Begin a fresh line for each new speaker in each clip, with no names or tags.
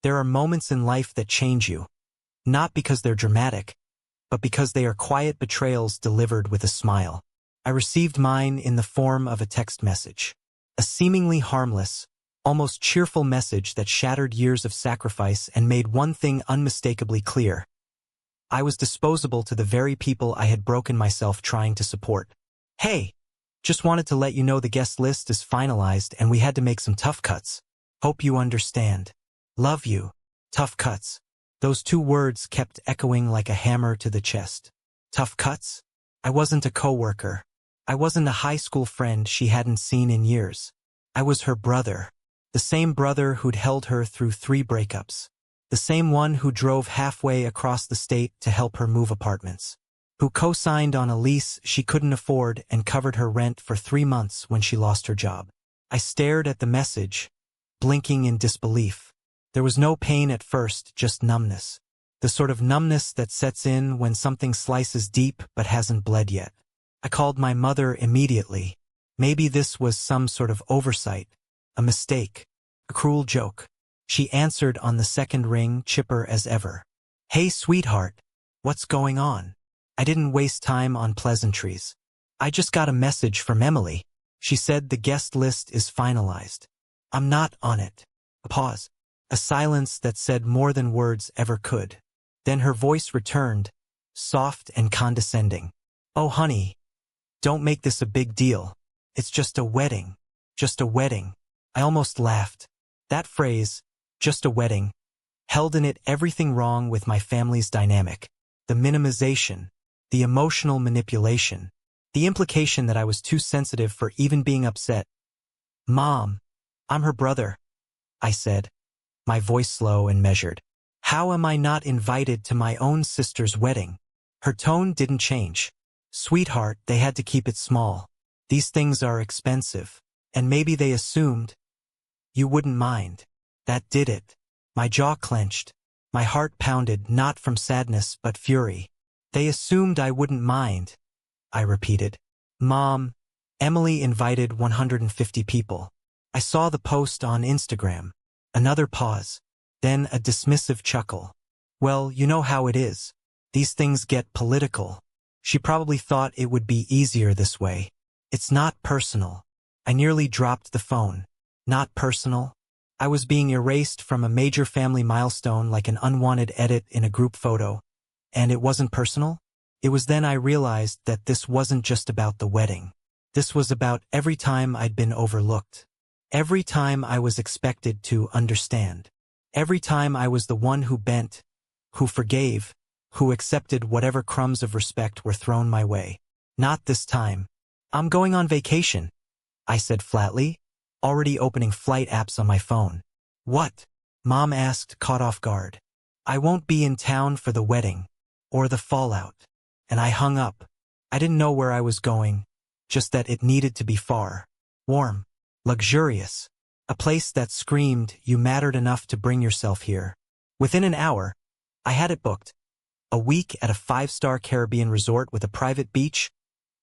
There are moments in life that change you, not because they're dramatic, but because they are quiet betrayals delivered with a smile. I received mine in the form of a text message. A seemingly harmless, almost cheerful message that shattered years of sacrifice and made one thing unmistakably clear. I was disposable to the very people I had broken myself trying to support. Hey, just wanted to let you know the guest list is finalized and we had to make some tough cuts. Hope you understand. Love you. Tough cuts. Those two words kept echoing like a hammer to the chest. Tough cuts? I wasn't a coworker. I wasn't a high school friend she hadn't seen in years. I was her brother. The same brother who'd held her through 3 breakups. The same one who drove halfway across the state to help her move apartments. Who co-signed on a lease she couldn't afford and covered her rent for 3 months when she lost her job. I stared at the message, blinking in disbelief. There was no pain at first, just numbness. The sort of numbness that sets in when something slices deep but hasn't bled yet. I called my mother immediately. Maybe this was some sort of oversight, a mistake, a cruel joke. She answered on the second ring, chipper as ever. Hey, sweetheart, what's going on? I didn't waste time on pleasantries. I just got a message from Emily. She said the guest list is finalized. I'm not on it. A pause. A silence that said more than words ever could. Then her voice returned, soft and condescending. Oh, honey, don't make this a big deal. It's just a wedding. Just a wedding. I almost laughed. That phrase, just a wedding, held in it everything wrong with my family's dynamic. The minimization, the emotional manipulation, the implication that I was too sensitive for even being upset. Mom, I'm her brother, I said, my voice slow and measured. How am I not invited to my own sister's wedding? Her tone didn't change. Sweetheart, they had to keep it small. These things are expensive. And maybe they assumed you wouldn't mind. That did it. My jaw clenched. My heart pounded, not from sadness but fury. They assumed I wouldn't mind, I repeated. Mom, Emily invited 150 people. I saw the post on Instagram. Another pause. Then a dismissive chuckle. Well, you know how it is. These things get political. She probably thought it would be easier this way. It's not personal. I nearly dropped the phone. Not personal. I was being erased from a major family milestone like an unwanted edit in a group photo. And it wasn't personal? It was then I realized that this wasn't just about the wedding. This was about every time I'd been overlooked. Every time I was expected to understand. Every time I was the one who bent, who forgave, who accepted whatever crumbs of respect were thrown my way. Not this time. I'm going on vacation, I said flatly, already opening flight apps on my phone. What? Mom asked, caught off guard. I won't be in town for the wedding, or the fallout. And I hung up. I didn't know where I was going, just that it needed to be far, warm, luxurious, a place that screamed, you mattered enough to bring yourself here. Within an hour, I had it booked. A week at a 5-star Caribbean resort with a private beach,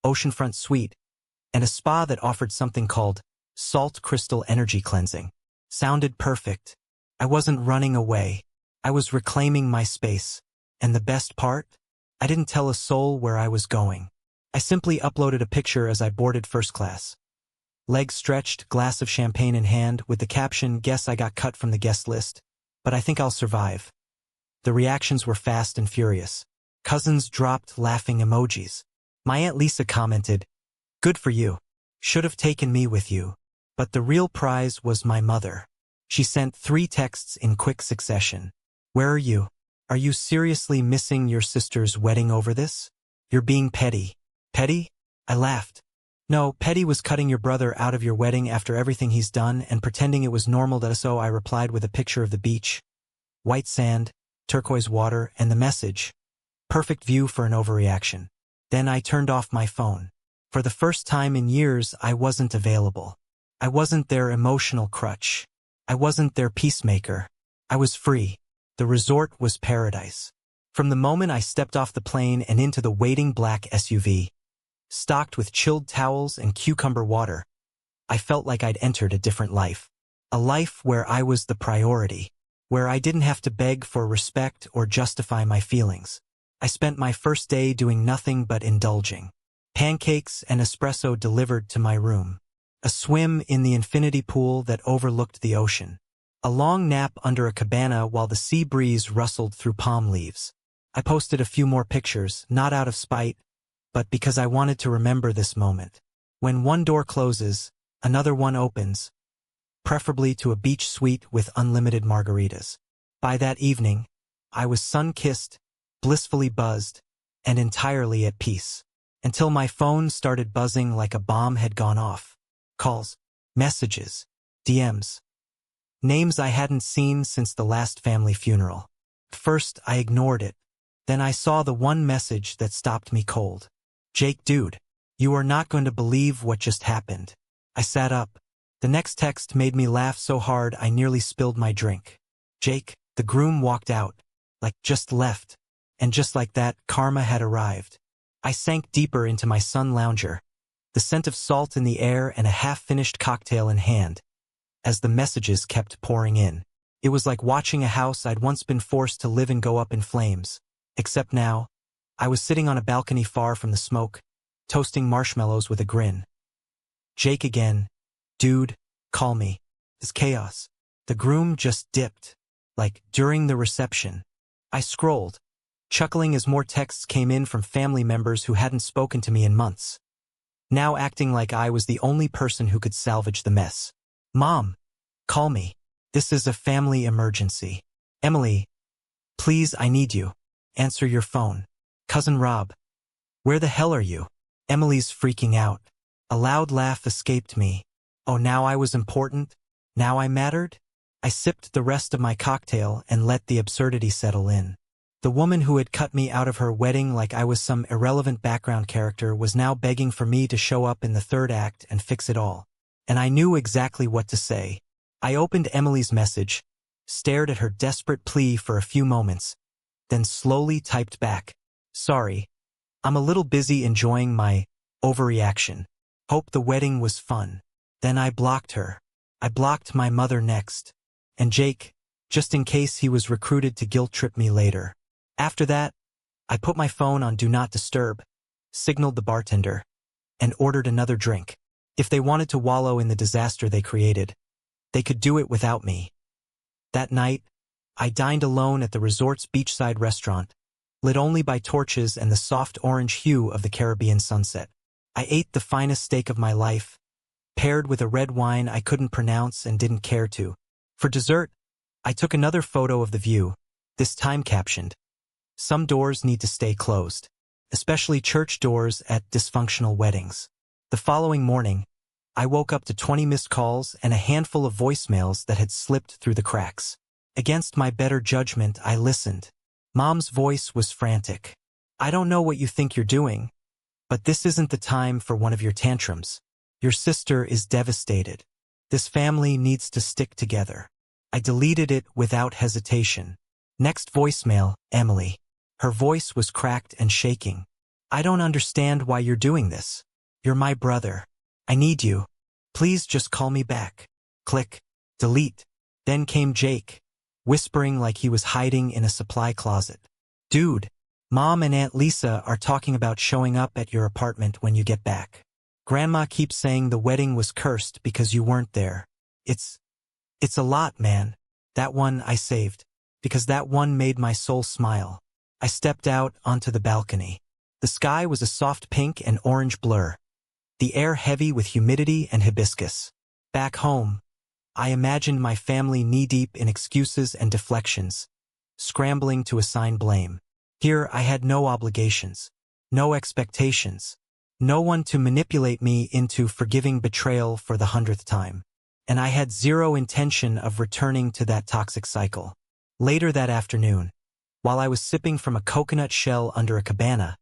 oceanfront suite, and a spa that offered something called salt crystal energy cleansing. Sounded perfect. I wasn't running away. I was reclaiming my space. And the best part? I didn't tell a soul where I was going. I simply uploaded a picture as I boarded first class. Legs stretched, glass of champagne in hand, with the caption, guess I got cut from the guest list, but I think I'll survive. The reactions were fast and furious. Cousins dropped laughing emojis. My Aunt Lisa commented, good for you. Should have taken me with you. But the real prize was my mother. She sent 3 texts in quick succession. Where are you? Are you seriously missing your sister's wedding over this? You're being petty. Petty? I laughed. No, petty was cutting your brother out of your wedding after everything he's done and pretending it was normal. So I replied with a picture of the beach. White sand, turquoise water, and the message. Perfect view for an overreaction. Then I turned off my phone. For the first time in years, I wasn't available. I wasn't their emotional crutch. I wasn't their peacemaker. I was free. The resort was paradise. From the moment I stepped off the plane and into the waiting black SUV, stocked with chilled towels and cucumber water, I felt like I'd entered a different life. A life where I was the priority. where I didn't have to beg for respect or justify my feelings. I spent my first day doing nothing but indulging. Pancakes and espresso delivered to my room. A swim in the infinity pool that overlooked the ocean. A long nap under a cabana while the sea breeze rustled through palm leaves. I posted a few more pictures, not out of spite, but because I wanted to remember this moment. When one door closes, another one opens, preferably to a beach suite with unlimited margaritas. By that evening, I was sun-kissed, blissfully buzzed, and entirely at peace. Until my phone started buzzing like a bomb had gone off. Calls, messages, DMs. Names I hadn't seen since the last family funeral. First, I ignored it. Then I saw the one message that stopped me cold. Jake, dude, you are not going to believe what just happened. I sat up. The next text made me laugh so hard I nearly spilled my drink. Jake, the groom walked out. Like, just left. And just like that, karma had arrived. I sank deeper into my sun lounger, the scent of salt in the air and a half-finished cocktail in hand, as the messages kept pouring in. It was like watching a house I'd once been forced to live in go up in flames. Except now, I was sitting on a balcony far from the smoke, toasting marshmallows with a grin. Jake again. Dude, call me. It's chaos. The groom just dipped. Like, during the reception. I scrolled, chuckling as more texts came in from family members who hadn't spoken to me in months. Now acting like I was the only person who could salvage the mess. Mom, call me. This is a family emergency. Emily, please, I need you. Answer your phone. Cousin Rob, where the hell are you? Emily's freaking out. A loud laugh escaped me. Oh, now I was important? Now I mattered? I sipped the rest of my cocktail and let the absurdity settle in. The woman who had cut me out of her wedding like I was some irrelevant background character was now begging for me to show up in the third act and fix it all. And I knew exactly what to say. I opened Emily's message, stared at her desperate plea for a few moments, then slowly typed back, "Sorry, I'm a little busy enjoying my overreaction. Hope the wedding was fun." Then I blocked her. I blocked my mother next. And Jake, just in case he was recruited to guilt-trip me later. After that, I put my phone on Do Not Disturb, signaled the bartender, and ordered another drink. If they wanted to wallow in the disaster they created, they could do it without me. That night, I dined alone at the resort's beachside restaurant, lit only by torches and the soft orange hue of the Caribbean sunset. I ate the finest steak of my life, paired with a red wine I couldn't pronounce and didn't care to. For dessert, I took another photo of the view, this time captioned, "Some doors need to stay closed, especially church doors at dysfunctional weddings." The following morning, I woke up to 20 missed calls and a handful of voicemails that had slipped through the cracks. Against my better judgment, I listened. Mom's voice was frantic. "I don't know what you think you're doing, but this isn't the time for one of your tantrums. Your sister is devastated. This family needs to stick together." I deleted it without hesitation. Next voicemail, Emily. Her voice was cracked and shaking. "I don't understand why you're doing this. You're my brother. I need you. Please just call me back." Click. Delete. Then came Jake, whispering like he was hiding in a supply closet. "Dude, Mom and Aunt Lisa are talking about showing up at your apartment when you get back. Grandma keeps saying the wedding was cursed because you weren't there. It's a lot, man." That one I saved, because that one made my soul smile. I stepped out onto the balcony. The sky was a soft pink and orange blur, the air heavy with humidity and hibiscus. Back home, I imagined my family knee-deep in excuses and deflections, scrambling to assign blame. Here I had no obligations, no expectations, no one to manipulate me into forgiving betrayal for the 100th time. And I had zero intention of returning to that toxic cycle. Later that afternoon, while I was sipping from a coconut shell under a cabana,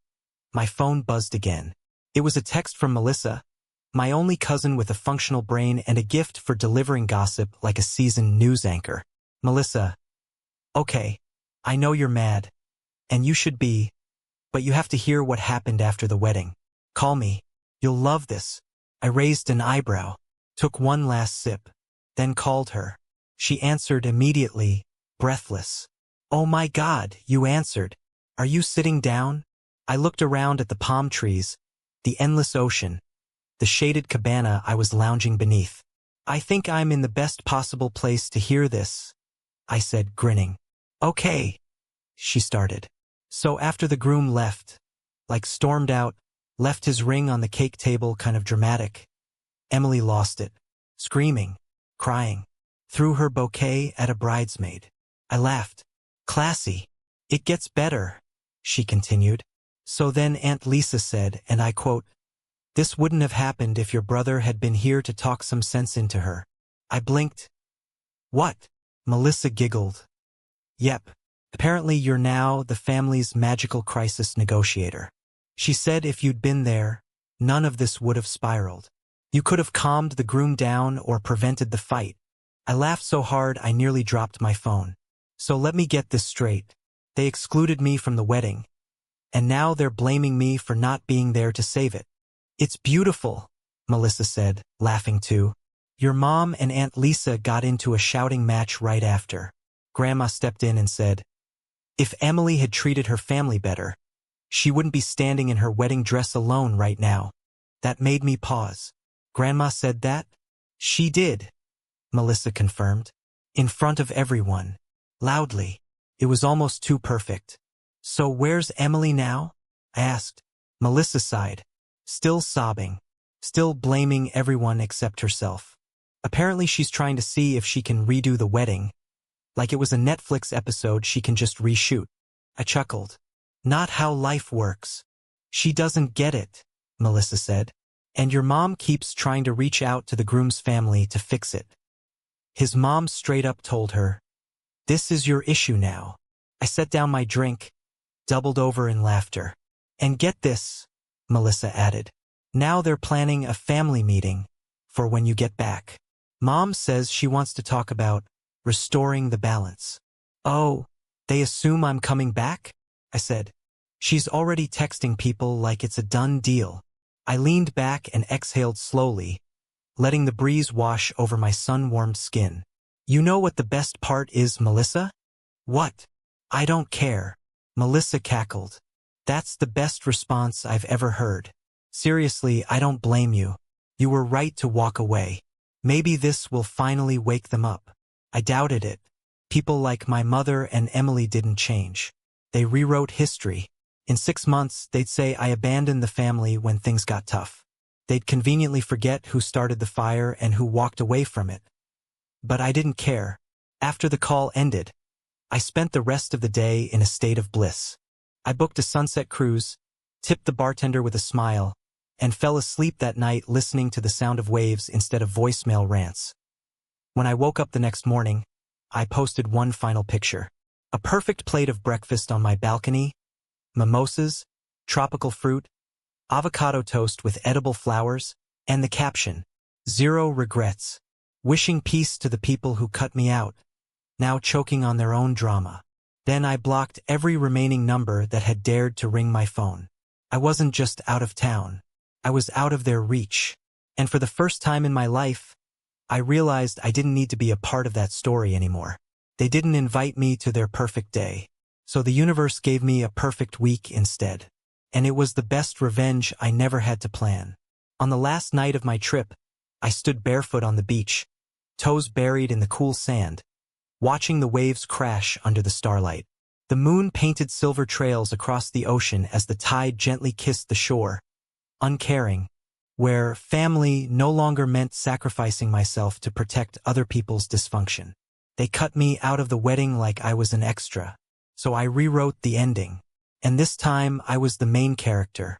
my phone buzzed again. It was a text from Melissa, my only cousin with a functional brain and a gift for delivering gossip like a seasoned news anchor. "Melissa, okay, I know you're mad, and you should be, but you have to hear what happened after the wedding. Call me. You'll love this." I raised an eyebrow, took one last sip, then called her. She answered immediately, breathless. "Oh my God," you answered. "Are you sitting down?" I looked around at the palm trees, the endless ocean, the shaded cabana I was lounging beneath. "I think I'm in the best possible place to hear this," I said, grinning. "Okay," she started. "So after the groom left, like stormed out, left his ring on the cake table, kind of dramatic, Emily lost it, screaming, crying, threw her bouquet at a bridesmaid. I laughed. "Classy. It gets better," she continued. "So then Aunt Lisa said, and I quote, 'This wouldn't have happened if your brother had been here to talk some sense into her.'" I blinked. "What?" Melissa giggled. "Yep. Apparently you're now the family's magical crisis negotiator. She said if you'd been there, none of this would have spiraled. You could have calmed the groom down or prevented the fight." I laughed so hard I nearly dropped my phone. "So let me get this straight. They excluded me from the wedding, and now they're blaming me for not being there to save it." "It's beautiful," Melissa said, laughing too. "Your mom and Aunt Lisa got into a shouting match right after. Grandma stepped in and said, if Emily had treated her family better, she wouldn't be standing in her wedding dress alone right now." That made me pause. "Grandma said that?" "She did," Melissa confirmed. "In front of everyone. Loudly. It was almost too perfect." "So where's Emily now?" I asked. Melissa sighed. Still sobbing. Still blaming everyone except herself. Apparently she's trying to see if she can redo the wedding. Like it was a Netflix episode she can just reshoot. I chuckled. "Not how life works." "She doesn't get it," Melissa said. "And your mom keeps trying to reach out to the groom's family to fix it." His mom straight up told her, "This is your issue now." I set down my drink, doubled over in laughter. "And get this," Melissa added. "Now they're planning a family meeting for when you get back. Mom says she wants to talk about restoring the balance." "Oh, they assume I'm coming back?" I said. "She's already texting people like it's a done deal." I leaned back and exhaled slowly, letting the breeze wash over my sun-warmed skin. "You know what the best part is, Melissa?" "What?" "I don't care," Melissa cackled. "That's the best response I've ever heard. Seriously, I don't blame you. You were right to walk away. Maybe this will finally wake them up." I doubted it. People like my mother and Emily didn't change. They rewrote history. In 6 months, they'd say I abandoned the family when things got tough. They'd conveniently forget who started the fire and who walked away from it. But I didn't care. After the call ended, I spent the rest of the day in a state of bliss. I booked a sunset cruise, tipped the bartender with a smile, and fell asleep that night listening to the sound of waves instead of voicemail rants. When I woke up the next morning, I posted one final picture. A perfect plate of breakfast on my balcony, mimosas, tropical fruit, avocado toast with edible flowers, and the caption, "Zero regrets. Wishing peace to the people who cut me out, now choking on their own drama." Then I blocked every remaining number that had dared to ring my phone. I wasn't just out of town. I was out of their reach. And for the first time in my life, I realized I didn't need to be a part of that story anymore. They didn't invite me to their perfect day. So the universe gave me a perfect week instead. And it was the best revenge I never had to plan. On the last night of my trip, I stood barefoot on the beach, toes buried in the cool sand, watching the waves crash under the starlight. The moon painted silver trails across the ocean as the tide gently kissed the shore, uncaring, where family no longer meant sacrificing myself to protect other people's dysfunction. They cut me out of the wedding like I was an extra, so I rewrote the ending. And this time I was the main character,